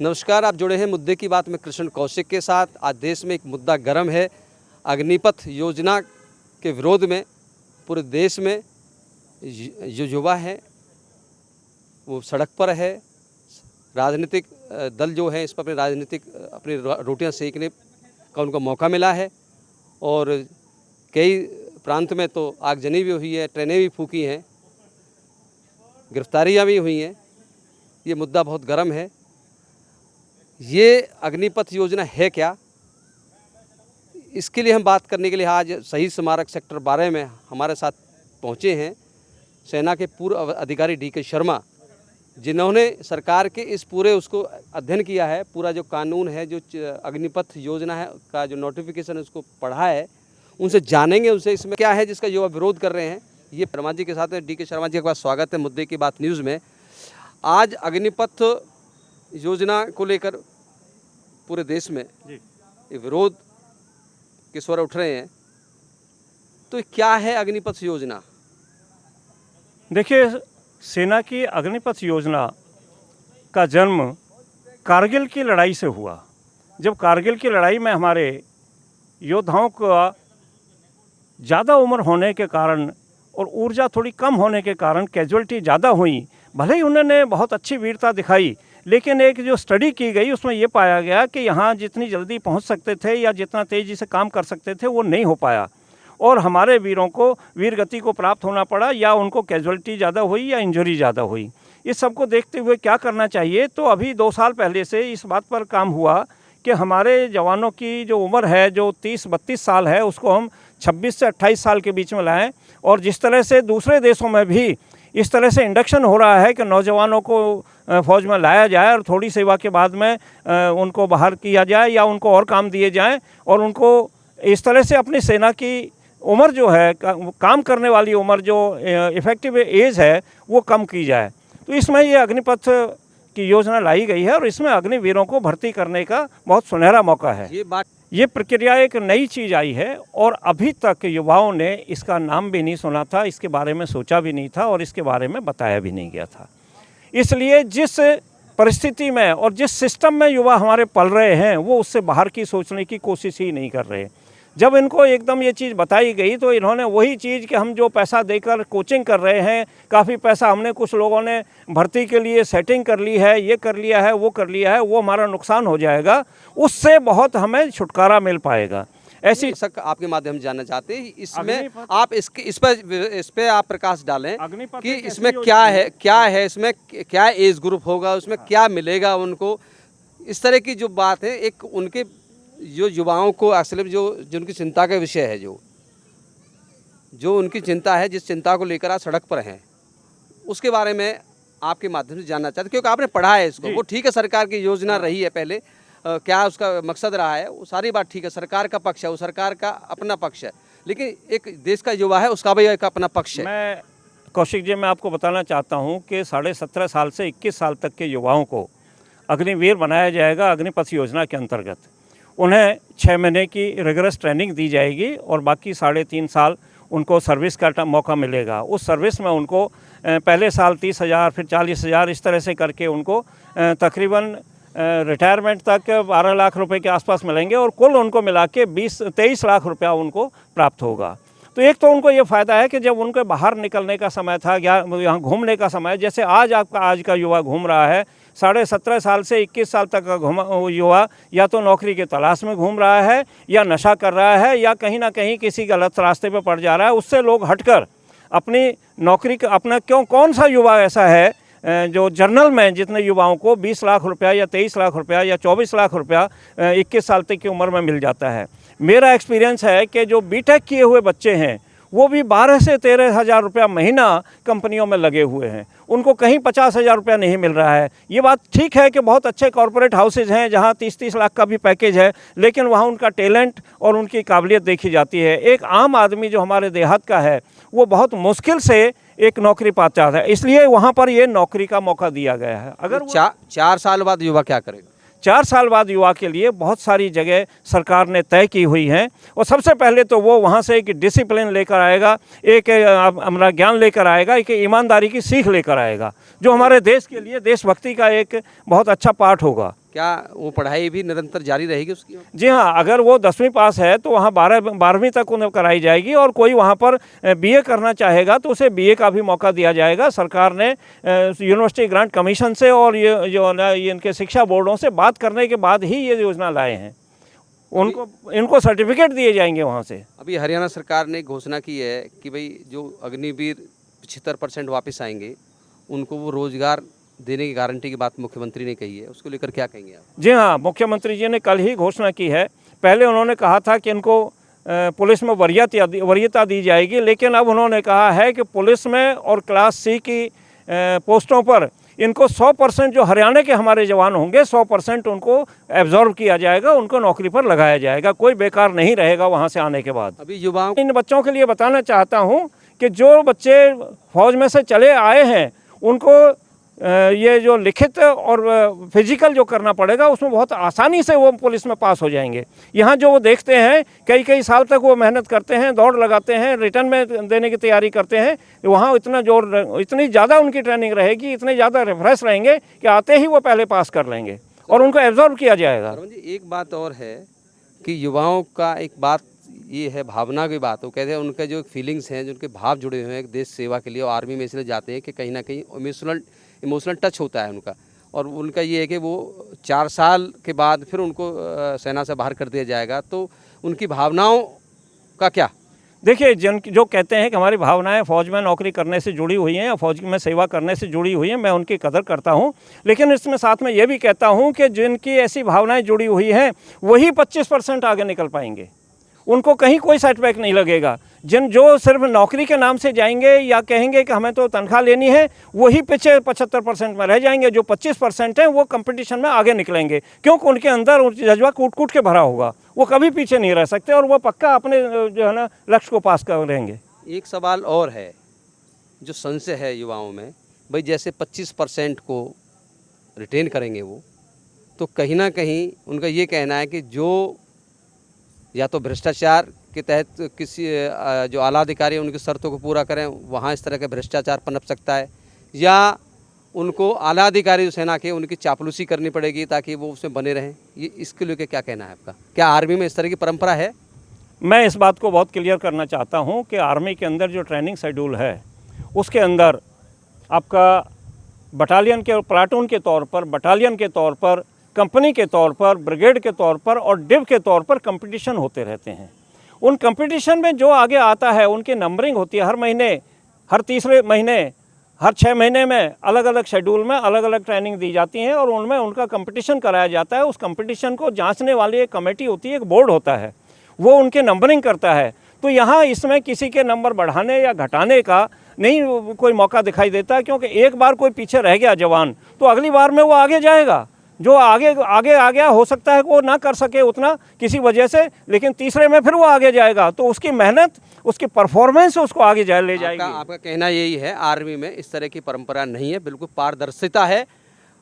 नमस्कार, आप जुड़े हैं मुद्दे की बात में कृष्ण कौशिक के साथ। आज देश में एक मुद्दा गर्म है। अग्निपथ योजना के विरोध में पूरे देश में जो युवा है वो सड़क पर है। राजनीतिक दल जो है इस पर अपनी रोटियां सेकने का उनको मौका मिला है और कई प्रांत में तो आगजनी भी हुई है, ट्रेनें भी फूकी हैं, गिरफ्तारियां भी हुई हैं। ये मुद्दा बहुत गर्म है। ये अग्निपथ योजना है क्या, इसके लिए हम बात करने के लिए आज शहीद स्मारक सेक्टर 12 में हमारे साथ पहुंचे हैं सेना के पूर्व अधिकारी डी.के. शर्मा, जिन्होंने सरकार के इस पूरे उसको अध्ययन किया है। पूरा जो कानून है, जो अग्निपथ योजना है का जो नोटिफिकेशन है उसको पढ़ा है। उनसे जानेंगे उनसे इसमें क्या है जिसका युवा विरोध कर रहे हैं। ये शर्मा जी के साथ है। डी.के. शर्मा जी का स्वागत है मुद्दे की बात न्यूज़ में। आज अग्निपथ योजना को लेकर पूरे देश में ये विरोध के स्वर उठ रहे हैं, तो क्या है अग्निपथ योजना? देखिए, सेना की अग्निपथ योजना का जन्म कारगिल की लड़ाई से हुआ। जब कारगिल की लड़ाई में हमारे योद्धाओं का ज़्यादा उम्र होने के कारण और ऊर्जा थोड़ी कम होने के कारण कैजुअल्टी ज़्यादा हुई। भले ही उन्होंने बहुत अच्छी वीरता दिखाई, लेकिन एक जो स्टडी की गई उसमें ये पाया गया कि यहाँ जितनी जल्दी पहुँच सकते थे या जितना तेज़ी से काम कर सकते थे वो नहीं हो पाया और हमारे वीरों को वीर गति को प्राप्त होना पड़ा, या उनको कैजुअल्टी ज़्यादा हुई या इंजरी ज़्यादा हुई। इस सब को देखते हुए क्या करना चाहिए, तो अभी 2 साल पहले से इस बात पर काम हुआ कि हमारे जवानों की जो उम्र है जो 30-32 साल है उसको हम 26 से 28 साल के बीच में लाएं। और जिस तरह से दूसरे देशों में भी इस तरह से इंडक्शन हो रहा है कि नौजवानों को फ़ौज में लाया जाए और थोड़ी सेवा के बाद में उनको बाहर किया जाए या उनको और काम दिए जाएं और उनको इस तरह से अपनी सेना की उम्र जो है काम करने वाली उम्र जो इफ़ेक्टिव एज है वो कम की जाए। तो इसमें ये अग्निपथ की योजना लाई गई है और इसमें अग्निवीरों को भर्ती करने का बहुत सुनहरा मौका है। ये प्रक्रिया एक नई चीज़ आई है और अभी तक युवाओं ने इसका नाम भी नहीं सुना था, इसके बारे में सोचा भी नहीं था और इसके बारे में बताया भी नहीं गया था। इसलिए जिस परिस्थिति में और जिस सिस्टम में युवा हमारे पल रहे हैं वो उससे बाहर की सोचने की कोशिश ही नहीं कर रहे। जब इनको एकदम ये चीज़ बताई गई तो इन्होंने वही चीज़ कि हम जो पैसा देकर कोचिंग कर रहे हैं, काफ़ी पैसा हमने कुछ लोगों ने भर्ती के लिए सेटिंग कर ली है, ये कर लिया है, वो कर लिया है, वो हमारा नुकसान हो जाएगा, उससे बहुत हमें छुटकारा मिल पाएगा। ऐसी सर आपके माध्यम से जानना चाहते हैं इसमें आप इस पे आप प्रकाश डालें कि इसमें क्या है इसमें क्या एज ग्रुप होगा, उसमें क्या मिलेगा उनको, इस तरह की जो बात है। एक उनके जो युवाओं को असल जो उनकी चिंता का विषय है, जो उनकी चिंता है, जिस चिंता को लेकर आज सड़क पर हैं, उसके बारे में आपके माध्यम से जानना चाहते, क्योंकि आपने पढ़ा है इसको। वो ठीक है, सरकार की योजना रही है पहले, क्या उसका मकसद रहा है वो सारी बात ठीक है, सरकार का पक्ष है, वो सरकार का अपना पक्ष है, लेकिन एक देश का युवा है उसका भी एक अपना पक्ष है। मैं कौशिक जी, मैं आपको बताना चाहता हूँ कि 17.5 साल से 21 साल तक के युवाओं को अग्निवीर बनाया जाएगा अग्निपथ योजना के अंतर्गत। उन्हें 6 महीने की रिगरस ट्रेनिंग दी जाएगी और बाकी 3.5 साल उनको सर्विस का मौका मिलेगा। उस सर्विस में उनको पहले साल 30,000 फिर 40,000 इस तरह से करके उनको तकरीबन रिटायरमेंट तक 12 लाख रुपए के आसपास मिलेंगे और कुल उनको मिला के 23 लाख रुपया उनको प्राप्त होगा। तो एक तो उनको ये फ़ायदा है कि जब उनके बाहर निकलने का समय था या यहाँ घूमने का समय, जैसे आज का युवा घूम रहा है, 17.5 साल से 21 साल तक का युवा या तो नौकरी की तलाश में घूम रहा है या नशा कर रहा है या कहीं ना कहीं किसी गलत रास्ते पर पड़ जा रहा है। उससे लोग हटकर अपनी नौकरी का अपना कौन सा युवा ऐसा है जो जर्नल में जितने युवाओं को 20 लाख रुपया या 23 लाख रुपया या 24 लाख रुपया 21 साल तक की उम्र में मिल जाता है। मेरा एक्सपीरियंस है कि जो बीटेक किए हुए बच्चे हैं वो भी 12 से 13 हज़ार रुपया महीना कंपनियों में लगे हुए हैं, उनको कहीं 50,000 रुपया नहीं मिल रहा है। ये बात ठीक है कि बहुत अच्छे कॉरपोरेट हाउसेज हैं जहां 30-30 लाख का भी पैकेज है, लेकिन वहां उनका टैलेंट और उनकी काबिलियत देखी जाती है। एक आम आदमी जो हमारे देहात का है वो बहुत मुश्किल से एक नौकरी पाता है, इसलिए वहाँ पर ये नौकरी का मौका दिया गया है। अगर 4 साल बाद युवा क्या करेगा? 4 साल बाद युवा के लिए बहुत सारी जगह सरकार ने तय की हुई हैं और सबसे पहले तो वो वहाँ से एक डिसिप्लिन लेकर आएगा, एक हमारा ज्ञान लेकर आएगा, एक ईमानदारी की सीख लेकर आएगा, जो हमारे देश के लिए देशभक्ति का एक बहुत अच्छा पाठ होगा। क्या वो पढ़ाई भी निरंतर जारी रहेगी उसकी? जी हाँ, अगर वो 10वीं पास है तो वहाँ 12वीं तक उन्हें कराई जाएगी, और कोई वहाँ पर बीए करना चाहेगा तो उसे बीए का भी मौका दिया जाएगा। सरकार ने यूनिवर्सिटी ग्रांट कमीशन से और ये जो इनके शिक्षा बोर्डों से बात करने के बाद ही ये योजना लाए हैं। इनको सर्टिफिकेट दिए जाएंगे वहाँ से। अभी हरियाणा सरकार ने घोषणा की है कि भाई जो अग्निवीर 75% वापस आएंगे उनको वो रोजगार देने की गारंटी की बात मुख्यमंत्री ने कही है, उसको लेकर क्या कहेंगे आप? जी हाँ, मुख्यमंत्री जी ने कल ही घोषणा की है। पहले उन्होंने कहा था कि इनको पुलिस में वरीयता दी जाएगी, लेकिन अब उन्होंने कहा है कि पुलिस में और क्लास सी की पोस्टों पर इनको 100% जो हरियाणा के हमारे जवान होंगे 100% उनको एब्जॉर्ब किया जाएगा, उनको नौकरी पर लगाया जाएगा, कोई बेकार नहीं रहेगा वहाँ से आने के बाद। अभी युवाओं इन बच्चों के लिए बताना चाहता हूँ कि जो बच्चे फौज में से चले आए हैं उनको ये जो लिखित और फिजिकल जो करना पड़ेगा उसमें बहुत आसानी से वो पुलिस में पास हो जाएंगे। यहाँ जो वो देखते हैं कई साल तक वो मेहनत करते हैं, दौड़ लगाते हैं, रिटर्न में देने की तैयारी करते हैं, वहाँ इतनी ज़्यादा उनकी ट्रेनिंग रहेगी, इतने ज़्यादा रिफ्रेश रहेंगे कि आते ही वो पहले पास कर लेंगे और उनको एब्जॉर्ब किया जाएगा। एक बात और है कि युवाओं का एक बात ये है, भावना की बात, वो कहते हैं उनके जो फीलिंग्स हैं, जो उनके भाव जुड़े हुए हैं देश सेवा के लिए, और आर्मी में इसलिए जाते हैं कि कहीं ना कहीं इमोशनल टच होता है उनका, और उनका ये है कि वो 4 साल के बाद फिर उनको सेना से बाहर कर दिया जाएगा, तो उनकी भावनाओं का क्या? देखिए, जो कहते हैं कि हमारी भावनाएं फ़ौज में नौकरी करने से जुड़ी हुई हैं या फ़ौज में सेवा करने से जुड़ी हुई हैं, मैं उनकी कदर करता हूं, लेकिन इसमें साथ में ये भी कहता हूं कि जिनकी ऐसी भावनाएं जुड़ी हुई हैं वही 25% आगे निकल पाएंगे, उनको कहीं कोई सेटबैक नहीं लगेगा। जो सिर्फ नौकरी के नाम से जाएंगे या कहेंगे कि हमें तो तनख्वाह लेनी है, वही पीछे 75% में रह जाएंगे। जो 25% हैं वो कंपटीशन में आगे निकलेंगे, क्योंकि उनके अंदर जज्बा कूट के भरा होगा, वो कभी पीछे नहीं रह सकते और वो पक्का अपने जो है ना लक्ष्य को पास करेंगे। एक सवाल और है जो संशय है युवाओं में, भाई जैसे 25% को रिटेन करेंगे वो, तो कहीं ना कहीं उनका ये कहना है कि जो या तो भ्रष्टाचार के तहत किसी जो आला अधिकारी उनकी शर्तों को पूरा करें, वहाँ इस तरह का भ्रष्टाचार पनप सकता है, या उनको आला अधिकारी जो सेना के उनकी चापलूसी करनी पड़ेगी ताकि वो उसमें बने रहें। ये इसके लिए क्या कहना है आपका? क्या आर्मी में इस तरह की परंपरा है? मैं इस बात को बहुत क्लियर करना चाहता हूँ कि आर्मी के अंदर जो ट्रेनिंग शेड्यूल है उसके अंदर आपका बटालियन के प्लाटून के तौर पर, बटालियन के तौर पर, कंपनी के तौर पर, ब्रिगेड के तौर पर और डिव के तौर पर कंपटीशन होते रहते हैं। उन कंपटीशन में जो आगे आता है उनकी नंबरिंग होती है, हर महीने, हर तीसरे महीने, हर 6 महीने में अलग अलग शेड्यूल में अलग अलग ट्रेनिंग दी जाती है और उनमें उनका कंपटीशन कराया जाता है। उस कंपटीशन को जांचने वाली एक कमेटी होती है, एक बोर्ड होता है, वो उनके नंबरिंग करता है। तो यहाँ इसमें किसी के नंबर बढ़ाने या घटाने का नहीं कोई मौका दिखाई देता, क्योंकि एक बार कोई पीछे रह गया जवान तो अगली बार में वो आगे जाएगा। जो आगे आ गया हो सकता है कि वो ना कर सके उतना किसी वजह से, लेकिन तीसरे में फिर वो आगे जाएगा, तो उसकी मेहनत, उसकी परफॉर्मेंस उसको आगे ले जाएगी। आपका कहना यही है आर्मी में इस तरह की परंपरा नहीं है, बिल्कुल पारदर्शिता है,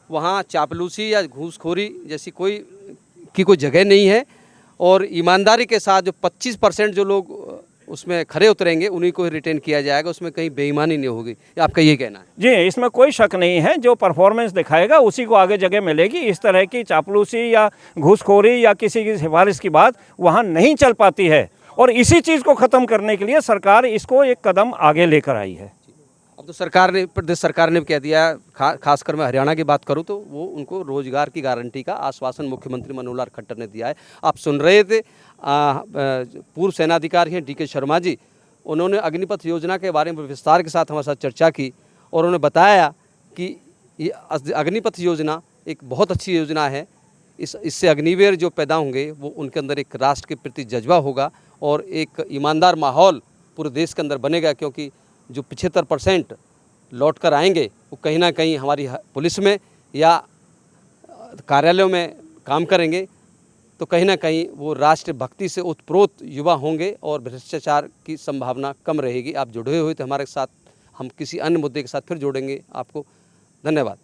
वहाँ चापलूसी या घूसखोरी जैसी कोई जगह नहीं है, और ईमानदारी के साथ जो 25% जो लोग उसमें खरे उतरेंगे उन्हीं को रिटेन किया जाएगा, उसमें कहीं बेईमानी नहीं होगी, आपका ये कहना है? जी, इसमें कोई शक नहीं है, जो परफॉर्मेंस दिखाएगा उसी को आगे जगह मिलेगी। इस तरह की चापलूसी या घूसखोरी या किसी की सिफारिश की बात वहाँ नहीं चल पाती है, और इसी चीज़ को ख़त्म करने के लिए सरकार इसको एक कदम आगे लेकर आई है। अब तो प्रदेश सरकार ने भी कह दिया, खासकर मैं हरियाणा की बात करूं तो वो उनको रोजगार की गारंटी का आश्वासन मुख्यमंत्री मनोहर लाल खट्टर ने दिया है। आप सुन रहे थे पूर्व सेनाधिकारी हैं DK शर्मा जी, उन्होंने अग्निपथ योजना के बारे में विस्तार के साथ हमारे साथ चर्चा की और उन्होंने बताया कि ये अग्निपथ योजना एक बहुत अच्छी योजना है। इससे अग्निवीर जो पैदा होंगे वो उनके अंदर एक राष्ट्र के प्रति जज्बा होगा और एक ईमानदार माहौल पूरे देश के अंदर बनेगा, क्योंकि जो 75% लौट कर आएंगे वो कहीं ना कहीं हमारी पुलिस में या कार्यालयों में काम करेंगे, तो कहीं ना कहीं वो राष्ट्र भक्ति से उत्प्रोत युवा होंगे और भ्रष्टाचार की संभावना कम रहेगी। आप जुड़े हुए थे हमारे साथ, हम किसी अन्य मुद्दे के साथ फिर जोड़ेंगे आपको। धन्यवाद।